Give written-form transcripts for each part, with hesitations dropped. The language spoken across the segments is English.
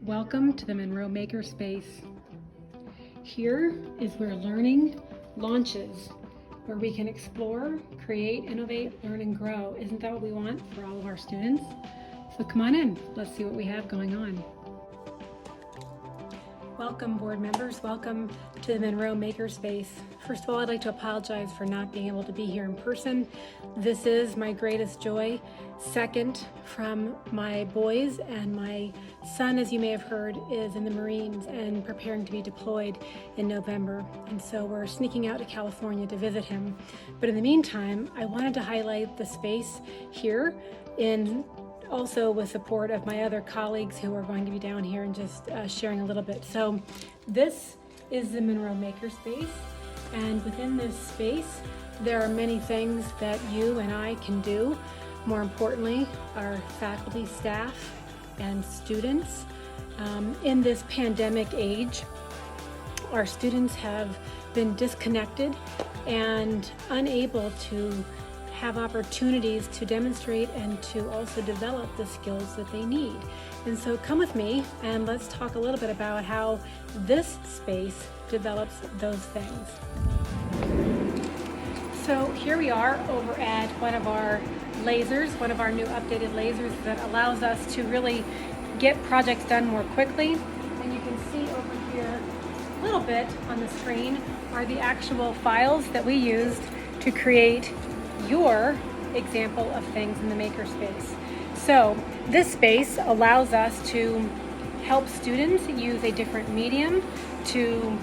Welcome to the Monroe Makerspace. Here is where learning launches, where we can explore, create, innovate, learn, and grow. Isn't that what we want for all of our students? So come on in, let's see what we have going on. Welcome, board members. Welcome to the Monroe Makerspace. First of all, I'd like to apologize for not being able to be here in person. This is my greatest joy. Second from my boys, and my son, as you may have heard, is in the Marines and preparing to be deployed in November. And so we're sneaking out to California to visit him. But in the meantime, I wanted to highlight the space here also with support of my other colleagues who are going to be down here and just sharing a little bit. So this is the Monroe Makerspace, and within this space there are many things that you and I can do. More importantly, our faculty, staff, and students. In this pandemic age, our students have been disconnected and unable to have opportunities to demonstrate and to also develop the skills that they need. And so come with me and let's talk a little bit about how this space develops those things. So here we are over at one of our lasers, one of our new updated lasers that allows us to really get projects done more quickly. And you can see over here a little bit on the screen are the actual files that we used to create your example of things in the Makerspace. So this space allows us to help students use a different medium to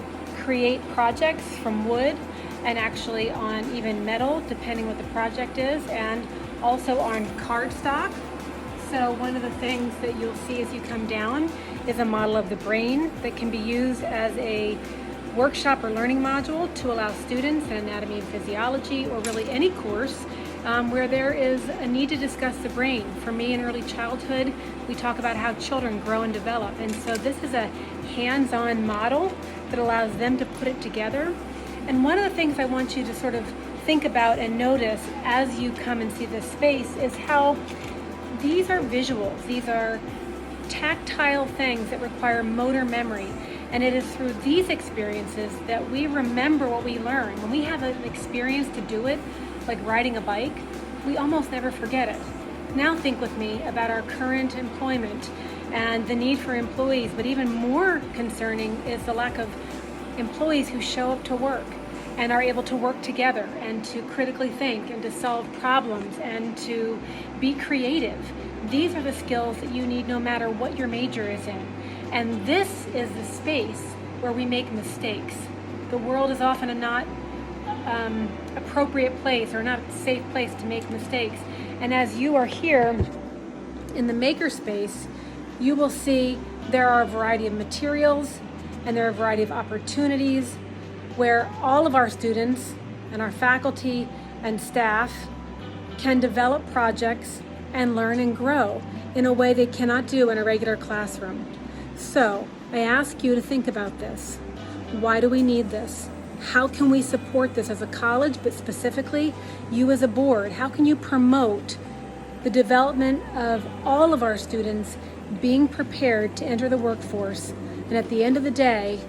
create projects from wood and actually on even metal, depending what the project is, and also on cardstock. So one of the things that you'll see as you come down is a model of the brain that can be used as a workshop or learning module to allow students in anatomy and physiology, or really any course where there is a need to discuss the brain. For me, in early childhood, we talk about how children grow and develop. And so this is a hands-on model that allows them to put it together. And one of the things I want you to sort of think about and notice as you come and see this space is how these are visuals. These are tactile things that require motor memory. And it is through these experiences that we remember what we learn. When we have an experience to do it, like riding a bike, we almost never forget it. Now think with me about our current employment and the need for employees, but even more concerning is the lack of employees who show up to work and are able to work together and to critically think and to solve problems and to be creative. These are the skills that you need no matter what your major is in. And this is the space where we make mistakes. The world is often a not appropriate place or not a safe place to make mistakes. And as you are here in the Makerspace, you will see there are a variety of materials and there are a variety of opportunities where all of our students and our faculty and staff can develop projects and learn and grow in a way they cannot do in a regular classroom. So I ask you to think about this. Why do we need this? How can we support this as a college, but specifically you as a board? How can you promote the development of all of our students being prepared to enter the workforce? And at the end of the day,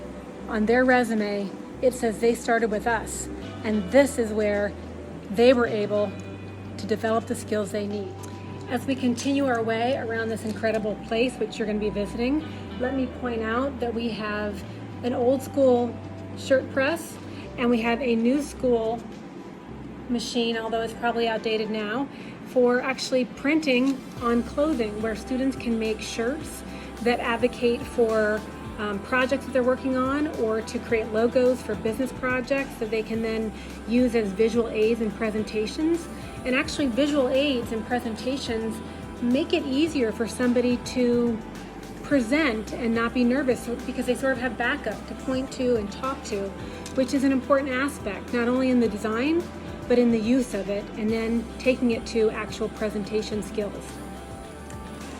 on their resume, it says they started with us. And this is where they were able to develop the skills they need. As we continue our way around this incredible place, which you're going to be visiting, let me point out that we have an old school shirt press and we have a new school machine, although it's probably outdated now, for actually printing on clothing, where students can make shirts that advocate for projects that they're working on, or to create logos for business projects that they can then use as visual aids and presentations. And actually visual aids and presentations make it easier for somebody to present and not be nervous, because they sort of have backup to point to and talk to, which is an important aspect, not only in the design, but in the use of it, and then taking it to actual presentation skills.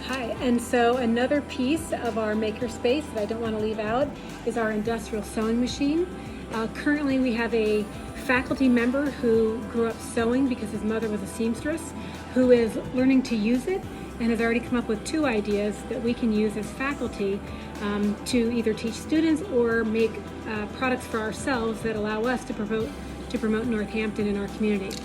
Hi, and so another piece of our Makerspace that I don't want to leave out is our industrial sewing machine. Currently we have a faculty member who grew up sewing because his mother was a seamstress, who is learning to use it and has already come up with 2 ideas that we can use as faculty to either teach students or make products for ourselves that allow us to promote Northampton in our community.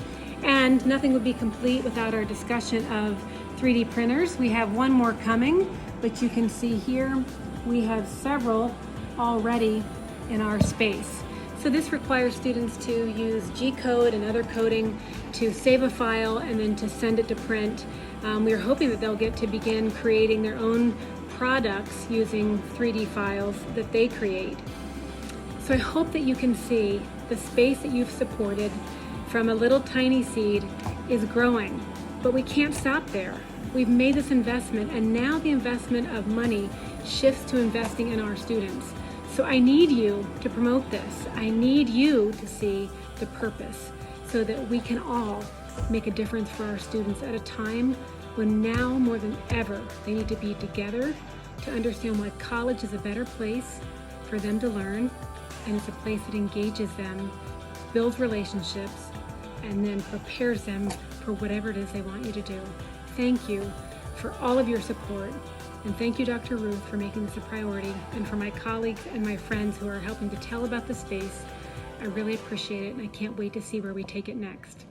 And nothing would be complete without our discussion of 3D printers. We have one more coming, but you can see here we have several already in our space. So this requires students to use G-code and other coding to save a file and then to send it to print. We are hoping that they'll get to begin creating their own products using 3D files that they create. So I hope that you can see the space that you've supported from a little tiny seed is growing, but we can't stop there. We've made this investment, and now the investment of money shifts to investing in our students. So I need you to promote this. I need you to see the purpose so that we can all make a difference for our students at a time when now more than ever they need to be together to understand why college is a better place for them to learn, and it's a place that engages them, builds relationships, and then prepares them for whatever it is they want you to do. Thank you for all of your support, and thank you, Dr. Ruth, for making this a priority, and for my colleagues and my friends who are helping to tell about the space. I really appreciate it, and I can't wait to see where we take it next.